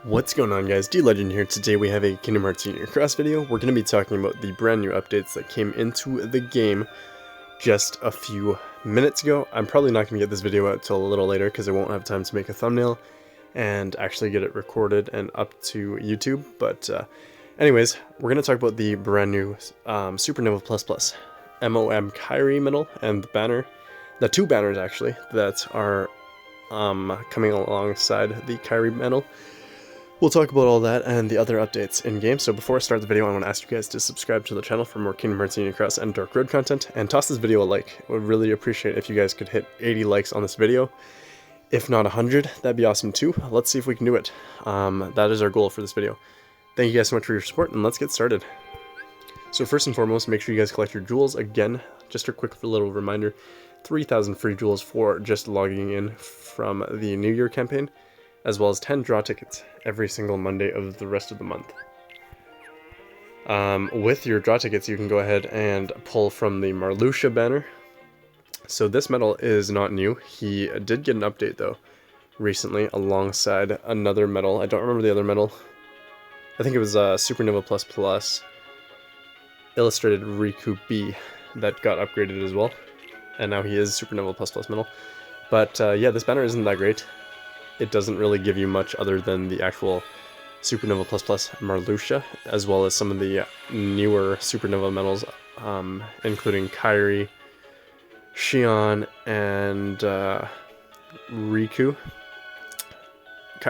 What's going on, guys? DLegend here. Today we have a Kingdom Hearts Senior Cross video. We're going to be talking about the brand new updates that came into the game just a few minutes ago. I'm probably not going to get this video out till a little later because I won't have time to make a thumbnail and actually get it recorded and up to YouTube. But anyways, we're going to talk about the brand new Supernova Plus Plus MOM Kairi Medal and the banner, the two banners actually, that are coming alongside the Kairi Medal. We'll talk about all that and the other updates in-game. So before I start the video, I want to ask you guys to subscribe to the channel for more Kingdom Hearts Senior Cross and Dark Road content, and toss this video a like. I would really appreciate if you guys could hit 80 likes on this video. If not 100, that'd be awesome too. Let's see if we can do it. That is our goal for this video. Thank you guys so much for your support, and let's get started. So first and foremost, make sure you guys collect your jewels. Again, just a quick little reminder, 3,000 free jewels for just logging in from the New Year campaign, as well as 10 draw tickets every single Monday of the rest of the month. With your draw tickets, you can go ahead and pull from the Marluxia banner. So this medal is not new. He did get an update though recently alongside another medal. I don't remember the other medal. I think it was Supernova Plus Plus Illustrated Riku B that got upgraded as well. And now he is Supernova Plus Plus medal. But yeah, this banner isn't that great. It doesn't really give you much other than the actual Supernova Plus Plus Marluxia, as well as some of the newer Supernova medals, including Kairi, Xion, and Riku.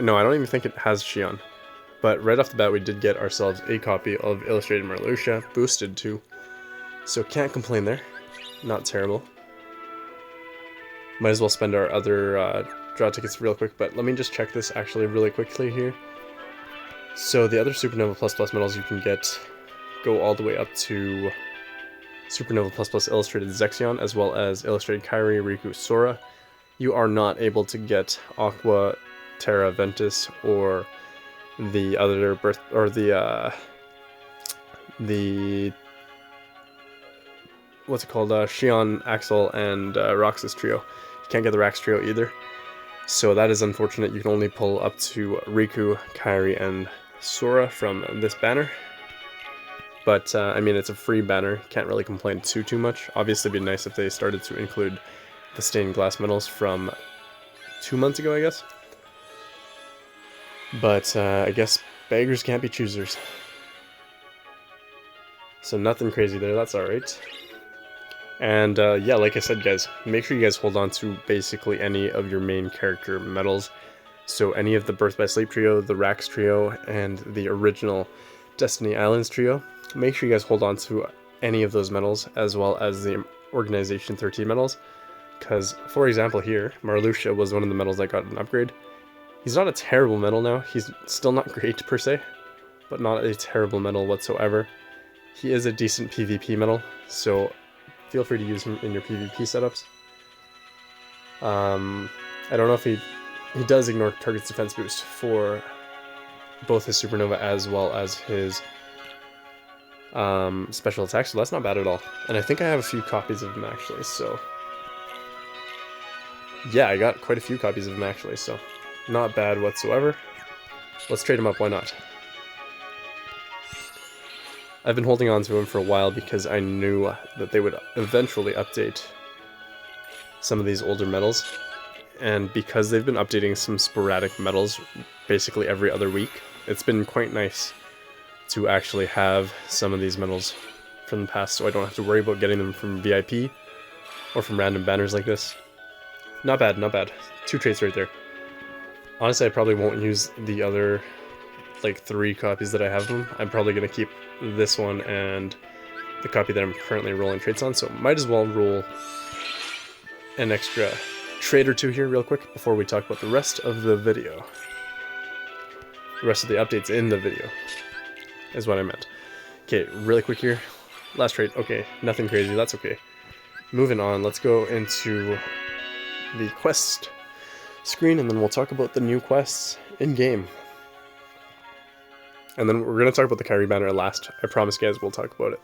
No, I don't even think it has Xion. But right off the bat, we did get ourselves a copy of Illustrated Marluxia, boosted too. So can't complain there. Not terrible. Might as well spend our other draw tickets real quick, but let me just check this actually really quickly here. So the other Supernova Plus Plus medals you can get go all the way up to Supernova Plus Plus Illustrated Zexion, as well as Illustrated Kairi, Riku, Sora. You are not able to get Aqua, Terra, Ventus, or the other birth, or the what's it called, Xion, Axel, and Roxas trio. You can't get the Rax trio either. So that is unfortunate. You can only pull up to Riku, Kairi, and Sora from this banner. But, I mean, it's a free banner. Can't really complain too much. Obviously, it'd be nice if they started to include the stained glass medals from 2 months ago, I guess. But, I guess beggars can't be choosers. So nothing crazy there. That's alright. And yeah, like I said, guys, make sure you guys hold on to basically any of your main character medals. So any of the Birth by Sleep trio, the Rax trio, and the original Destiny Islands trio. Make sure you guys hold on to any of those medals, as well as the Organization 13 medals. Because, for example here, Marluxia was one of the medals that got an upgrade. He's not a terrible medal now. He's still not great per se, but not a terrible medal whatsoever. He is a decent PvP medal, so feel free to use him in your PvP setups. I don't know if he does ignore target's defense boost for both his Supernova as well as his special attack, so that's not bad at all. And I think I have a few copies of him actually, so yeah, I got quite a few copies of him actually, so not bad whatsoever. Let's trade him up, why not? I've been holding on to him for a while because I knew that they would eventually update some of these older medals. And because they've been updating some sporadic medals basically every other week, it's been quite nice to actually have some of these medals from the past, so I don't have to worry about getting them from VIP or from random banners like this. Not bad, not bad. 2 traits right there. Honestly, I probably won't use the other like 3 copies that I have of them. I'm probably going to keep this one and the copy that I'm currently rolling traits on, so might as well roll an extra trait or 2 here real quick before we talk about the rest of the video. The rest of the updates in the video is what I meant. Okay, really quick here. Last trait. Okay, nothing crazy, that's okay. Moving on, let's go into the quest screen, and then we'll talk about the new quests in-game. And then we're going to talk about the Kairi banner last. I promise, guys, we'll talk about it.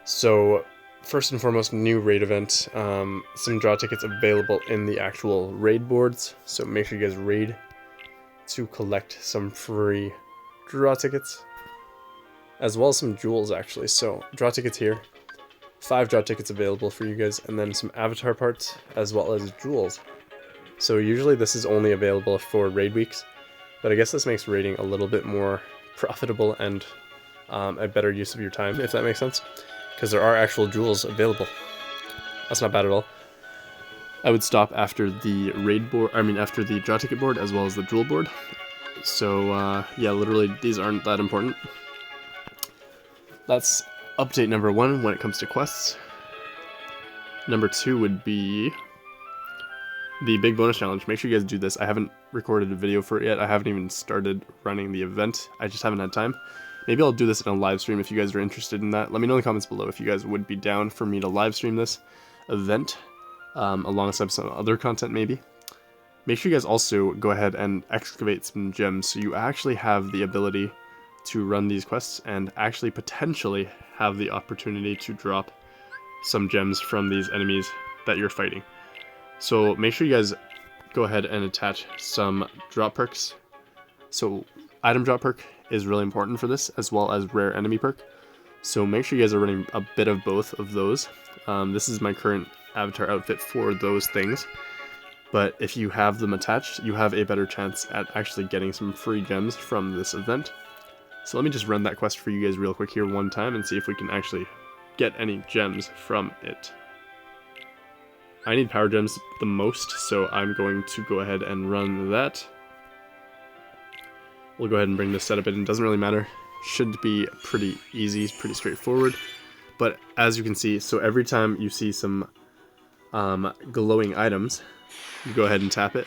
So, first and foremost, new raid event. Some draw tickets available in the actual raid boards. So make sure you guys raid to collect some free draw tickets, as well as some jewels actually. So draw tickets here, 5 draw tickets available for you guys, and then some avatar parts as well as jewels. So usually this is only available for raid weeks, but I guess this makes raiding a little bit more profitable and a better use of your time, if that makes sense, because there are actual jewels available. That's not bad at all. I would stop after the raid board, after the draw ticket board as well as the jewel board. So yeah, literally these aren't that important. That's update number 1 when it comes to quests. Number 2 would be the big bonus challenge. Make sure you guys do this. I haven't recorded a video for it yet. I haven't even started running the event. I just haven't had time. Maybe I'll do this in a live stream if you guys are interested in that. Let me know in the comments below if you guys would be down for me to live stream this event alongside some other content maybe. Make sure you guys also go ahead and excavate some gems so you actually have the ability to run these quests and actually potentially have the opportunity to drop some gems from these enemies that you're fighting. So make sure you guys go ahead and attach some drop perks. So item drop perk is really important for this, as well as rare enemy perk. So make sure you guys are running a bit of both of those. This is my current avatar outfit for those things. But if you have them attached, you have a better chance at actually getting some free gems from this event. So let me just run that quest for you guys real quick here one time and see if we can actually get any gems from it. I need power gems the most, so I'm going to go ahead and run that. We'll go ahead and bring this setup in. It doesn't really matter. Should be pretty easy, pretty straightforward. But as you can see, so every time you see some glowing items, you go ahead and tap it,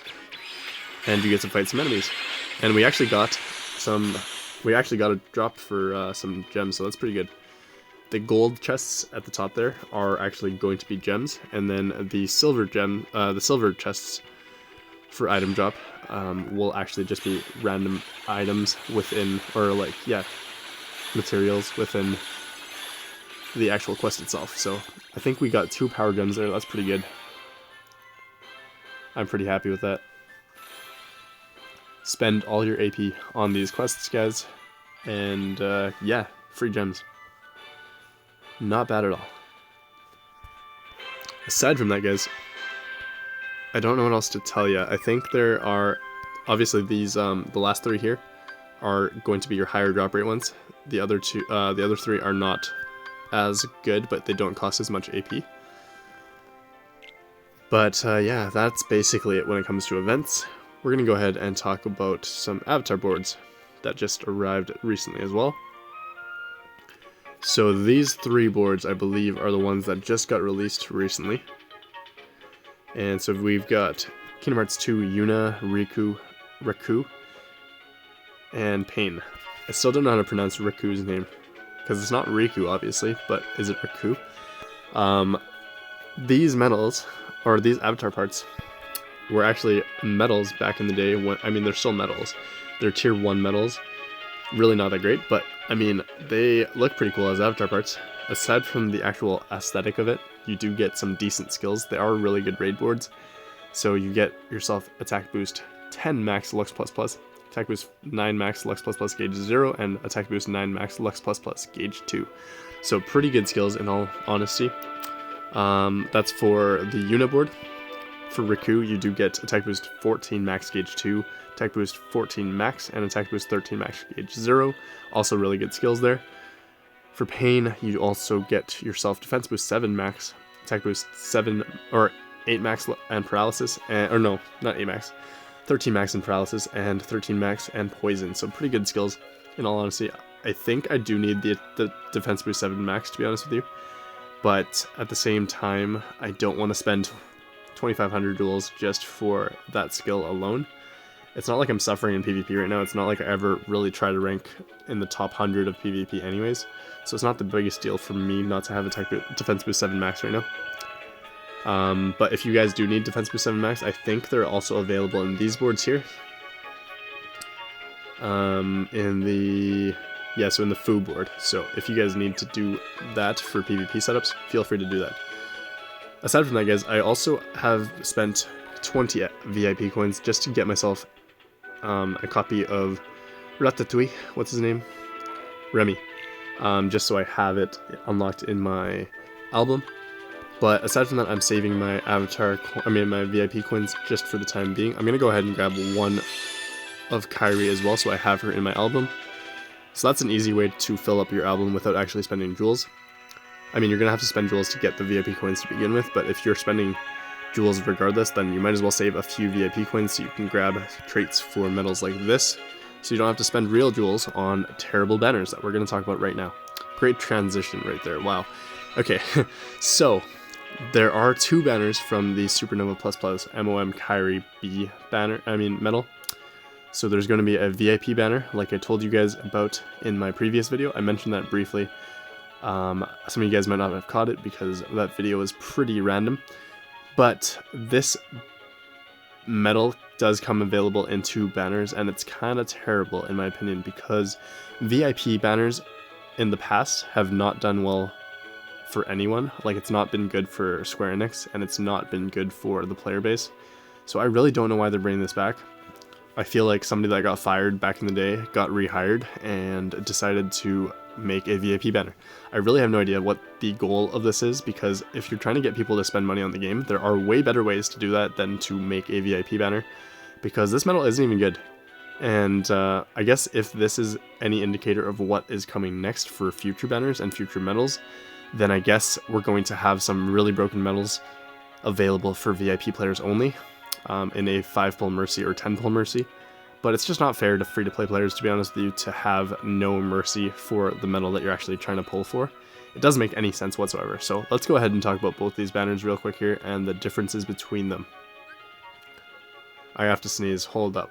and you get to fight some enemies. And we actually got a drop for some gems, so that's pretty good. The gold chests at the top there are actually going to be gems, and then the silver chests for item drop will actually just be random items within, or like, yeah, materials within the actual quest itself. So I think we got 2 power gems there. That's pretty good. I'm pretty happy with that. Spend all your AP on these quests, guys, and yeah, free gems. Not bad at all. Aside from that, guys, I don't know what else to tell you. I think there are, obviously these, the last 3 here are going to be your higher drop rate ones. The other 3 are not as good, but they don't cost as much AP. But yeah, that's basically it when it comes to events. We're going to go ahead and talk about some avatar boards that just arrived recently as well. So these 3 boards, I believe, are the ones that just got released recently. And so we've got Kingdom Hearts 2, Yuna, Riku, and Pain. I still don't know how to pronounce Riku's name, because it's not Riku, obviously, but is it Riku? These medals, or these avatar parts, were actually medals back in the day. They're still medals. They're tier 1 medals. Really not that great, but I mean, they look pretty cool as avatar parts. Aside from the actual aesthetic of it, you do get some decent skills. They are really good raid boards. So you get yourself attack boost 10 max Lux++, attack boost 9 max Lux++ gauge 0, and attack boost 9 max Lux++ gauge 2. So pretty good skills in all honesty. That's for the Yuna board. For Riku, you do get attack boost 14 max gauge 2, attack boost 14 max, and attack boost 13 max gauge 0. Also really good skills there. For Pain, you also get yourself defense boost 7 max, attack boost 7 or 8 max and paralysis, or no, not 8 max, 13 max and paralysis, and 13 max and poison. So pretty good skills in all honesty. I think I do need the defense boost 7 max, to be honest with you. But at the same time, I don't want to spend 2,500 duels just for that skill alone. It's not like I'm suffering in PvP right now. It's not like I ever really try to rank in the top 100 of PvP anyways. So it's not the biggest deal for me not to have defense boost 7 max right now. But if you guys do need defense boost 7 max, I think they're also available in these boards here. In the Fu board. So if you guys need to do that for PvP setups, feel free to do that. Aside from that, guys, I also have spent 20 VIP coins just to get myself a copy of Ratatouille, what's his name? Remy, just so I have it unlocked in my album. But aside from that, I'm saving my my VIP coins just for the time being. I'm gonna go ahead and grab one of Kairi as well, so I have her in my album. So that's an easy way to fill up your album without actually spending jewels. I mean, you're gonna have to spend jewels to get the VIP coins to begin with, but if you're spending jewels regardless, then you might as well save a few VIP coins so you can grab traits for medals like this, so you don't have to spend real jewels on terrible banners that we're going to talk about right now. Great transition right there, wow. Okay, so there are two banners from the Supernova Plus Plus MOM Kairi B medal. So there's going to be a VIP banner, like I told you guys about in my previous video. I mentioned that briefly. Some of you guys might not have caught it because that video was pretty random. But this medal does come available in two banners, and it's kind of terrible in my opinion because VIP banners in the past have not done well for anyone. Like, it's not been good for Square Enix, and it's not been good for the player base. So I really don't know why they're bringing this back. I feel like somebody that got fired back in the day got rehired and decided to make a VIP banner. I really have no idea what the goal of this is, because if you're trying to get people to spend money on the game, there are way better ways to do that than to make a VIP banner, because this medal isn't even good. And I guess if this is any indicator of what is coming next for future banners and future medals, then I guess we're going to have some really broken medals available for VIP players only, in a 5-pull Mercy or 10-pull Mercy. But it's just not fair to free-to-play players, to be honest with you, to have no Mercy for the medal that you're actually trying to pull for. It doesn't make any sense whatsoever. So let's go ahead and talk about both these banners real quick here and the differences between them. I have to sneeze, hold up.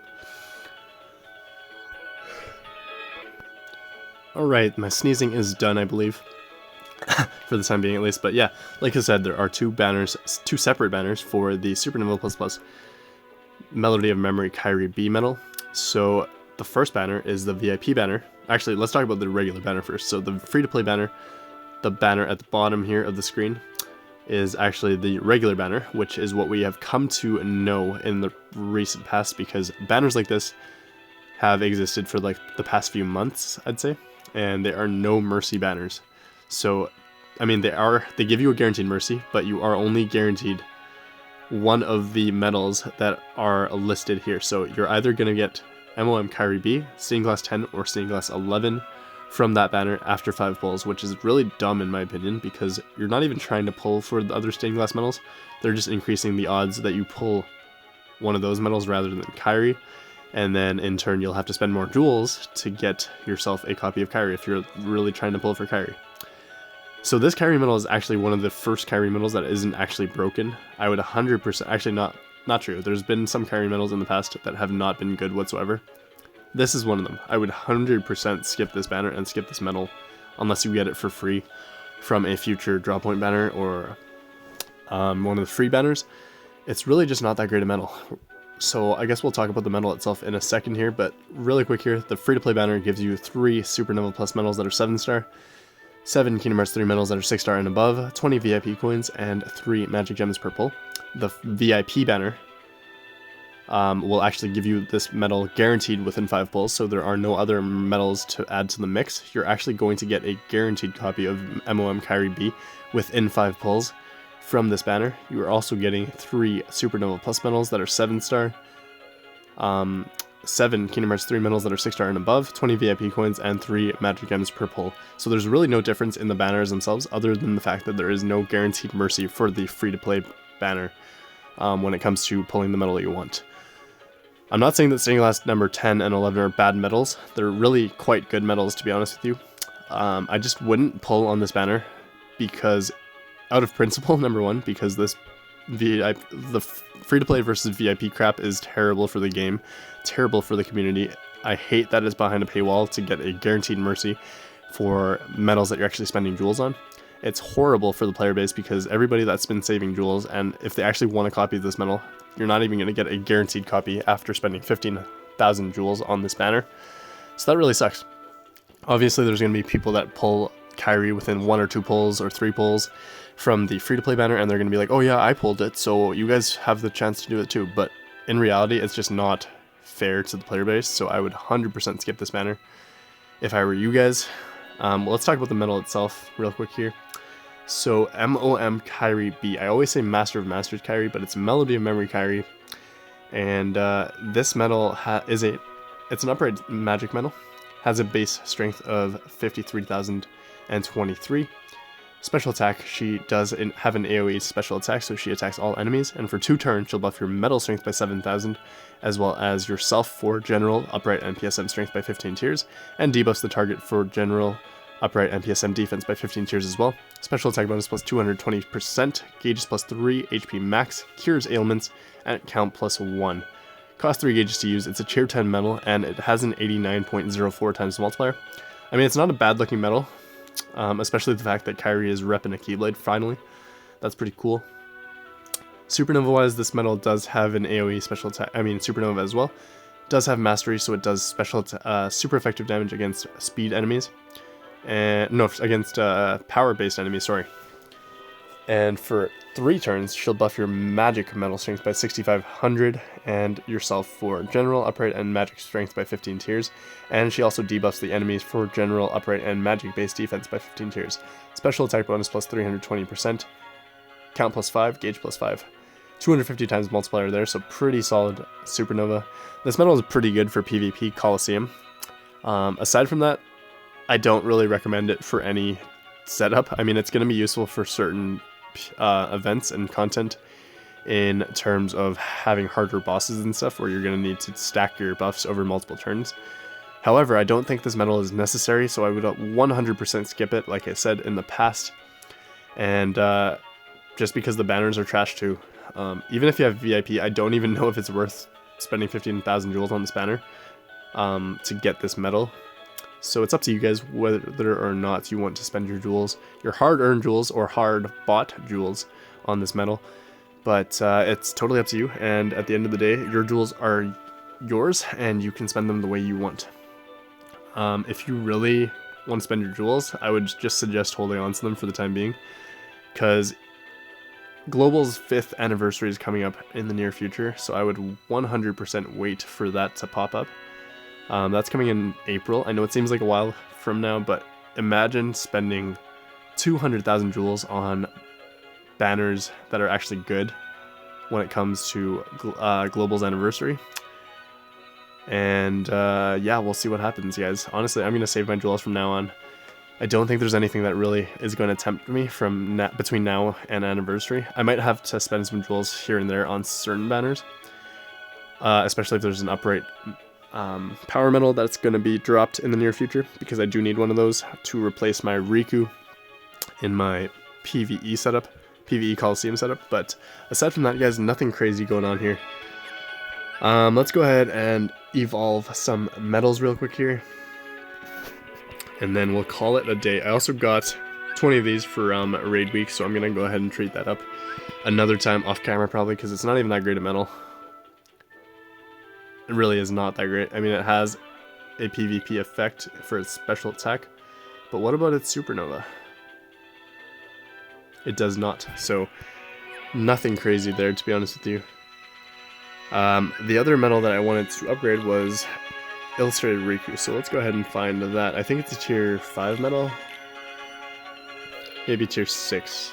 Alright, my sneezing is done, I believe. For the time being at least. But yeah, like I said, there are two separate banners for the Supernova Plus Plus Melody of Memory Kairi B medal. So the first banner is the VIP banner. Actually, let's talk about the regular banner first. So the free-to-play banner, the banner at the bottom here of the screen, is actually the regular banner, which is what we have come to know in the recent past, because banners like this have existed for like the past few months, I'd say, and there are no Mercy banners. So, I mean, they give you a guaranteed Mercy, but you are only guaranteed one of the medals that are listed here. So you're either going to get MOM Kairi B, Stained Glass 10, or Stained Glass 11 from that banner after 5 pulls, which is really dumb in my opinion, because you're not even trying to pull for the other Stained Glass medals. They're just increasing the odds that you pull one of those medals rather than Kairi, and then in turn you'll have to spend more jewels to get yourself a copy of Kairi if you're really trying to pull for Kairi. So this Kairi medal is actually one of the first Kairi medals that isn't actually broken. I would 100%, actually not true. There's been some Kairi medals in the past that have not been good whatsoever. This is one of them. I would 100% skip this banner and skip this medal unless you get it for free from a future draw point banner or one of the free banners. It's really just not that great a medal. So I guess we'll talk about the medal itself in a second here, but really quick here, the free-to-play banner gives you 3 Supernova Plus medals that are 7-star, 7 Kingdom Hearts 3 medals that are 6-star and above, 20 VIP coins, and 3 Magic Gems per pull. The VIP banner will actually give you this medal guaranteed within 5 pulls, so there are no other medals to add to the mix. You're actually going to get a guaranteed copy of MOM Kairi B within 5 pulls from this banner. You are also getting 3 Supernova Plus medals that are 7-star, 7 Kingdom Hearts 3 medals that are 6-star and above, 20 VIP coins, and 3 Magic Gems per pull. So there's really no difference in the banners themselves, other than the fact that there is no guaranteed Mercy for the free-to-play banner when it comes to pulling the medal you want. I'm not saying that Stained Glass number 10 and 11 are bad medals. They're really quite good medals, to be honest with you. I just wouldn't pull on this banner because, out of principle, number one, because the free-to-play versus VIP crap is terrible for the game, terrible for the community. I hate that it's behind a paywall to get a guaranteed Mercy for medals that you're actually spending jewels on. It's horrible for the player base because everybody that's been saving jewels, and if they actually want a copy of this medal, you're not even going to get a guaranteed copy after spending 15,000 jewels on this banner. So that really sucks. Obviously, there's going to be people that pull Kairi within 1 or 2 pulls or 3 pulls from the free-to-play banner, and they're going to be like, oh yeah, I pulled it, so you guys have the chance to do it too. But in reality, it's just not fair to the player base, so I would 100% skip this banner if I were you guys. Well, let's talk about the medal itself real quick here. So MOM Kairi B. I always say Master of Masters Kairi, but it's Melody of Memory Kairi. And this medal it's an upright magic medal. Has a base strength of 53,023. Special attack, she does have an AoE special attack, so she attacks all enemies. And for 2 turns, she'll buff your medal strength by 7,000, as well as yourself for general, upright, and PSM strength by 15 tiers, and debuffs the target for general, upright, and PSM defense by 15 tiers as well. Special attack bonus plus 220%, gauges plus 3, HP max, cures ailments, and count plus 1. Cost 3 gauges to use. It's a tier 10 medal, and it has an 89.04 times multiplier. I mean, it's not a bad looking medal, especially the fact that Kairi is repping a Keyblade finally. That's pretty cool. Supernova wise, this medal does have an AoE special attack. I mean, Supernova as well. Does have mastery, so it does super effective damage against speed enemies. And no, against power-based enemies, sorry. And for 3 turns, she'll buff your magic medal strength by 6,500 and yourself for general, upright, and magic strength by 15 tiers. And she also debuffs the enemies for general, upright, and magic-based defense by 15 tiers. Special attack bonus plus 320%, count plus 5, gauge plus 5. 250 times multiplier there, so pretty solid Supernova. This medal is pretty good for PvP Coliseum. Aside from that, I don't really recommend it for any setup. I mean, it's going to be useful for certain events and content in terms of having harder bosses and stuff where you're going to need to stack your buffs over multiple turns. However, I don't think this medal is necessary, so I would 100% skip it, like I said in the past. And just because the banners are trash too. Even if you have VIP, I don't even know if it's worth spending 15,000 jewels on this banner to get this medal. So it's up to you guys whether or not you want to spend your jewels, your hard-earned jewels or hard-bought jewels on this medal. But it's totally up to you, and at the end of the day, your jewels are yours, and you can spend them the way you want. If you really want to spend your jewels, I would just suggest holding on to them for the time being, because Global's 5th anniversary is coming up in the near future, so I would 100% wait for that to pop up. That's coming in April. I know it seems like a while from now, but imagine spending 200,000 jewels on banners that are actually good when it comes to Global's anniversary. And yeah, we'll see what happens, guys. Honestly, I'm going to save my jewels from now on. I don't think there's anything that really is going to tempt me from between now and anniversary. I might have to spend some jewels here and there on certain banners, especially if there's an upright power medal that's going to be dropped in the near future, because I do need one of those to replace my Riku in my PvE setup, PvE Coliseum setup. But aside from that, guys, nothing crazy going on here. Let's go ahead and evolve some medals real quick here, and then we'll call it a day. I also got 20 of these for raid week, so I'm gonna go ahead and treat that up another time off camera probably, because it's not even that great a medal. It really is not that great. I mean, it has a PvP effect for its special attack, but what about its Supernova? It does not, so nothing crazy there, to be honest with you. The other medal that I wanted to upgrade was Illustrated Riku, so let's go ahead and find that. I think it's a tier 5 medal, maybe tier 6,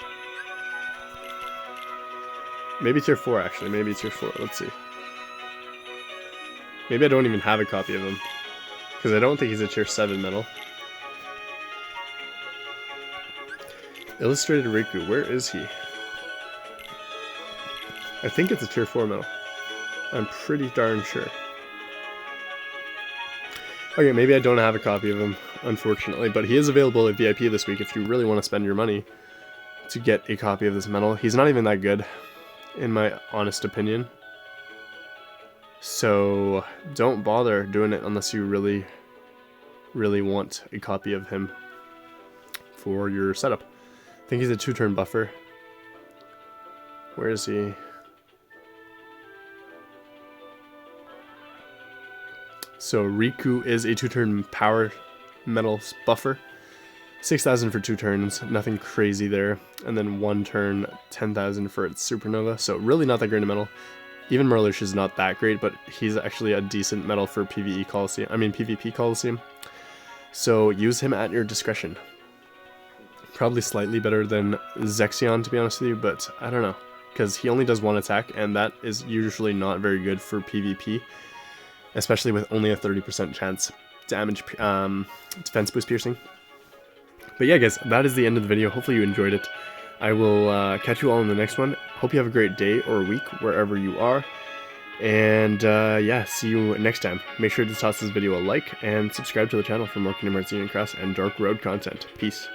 maybe tier 4 actually, maybe tier 4, let's see. Maybe I don't even have a copy of him, because I don't think he's a tier 7 medal. Illustrated Riku, where is he? I think it's a tier 4 medal. I'm pretty darn sure. Okay, maybe I don't have a copy of him, unfortunately, but he is available at VIP this week if you really want to spend your money to get a copy of this medal. He's not even that good, in my honest opinion. So don't bother doing it unless you really, really want a copy of him for your setup. I think he's a 2-turn buffer. Where is he? So Riku is a 2-turn power medal buffer. 6,000 for 2 turns, nothing crazy there. And then 1 turn, 10,000 for its Supernova. So really not that great a medal. Even Merlish is not that great, but he's actually a decent medal for PvP Coliseum. So use him at your discretion. Probably slightly better than Zexion, to be honest with you, but I don't know. Because he only does one attack, and that is usually not very good for PvP. Especially with only a 30% chance damage, defense boost piercing. But yeah, guys, that is the end of the video. Hopefully you enjoyed it. I will catch you all in the next one. Hope you have a great day or week, wherever you are. And yeah, see you next time. Make sure to toss this video a like, and subscribe to the channel for more Kingdom Hearts Union Cross and Dark Road content. Peace.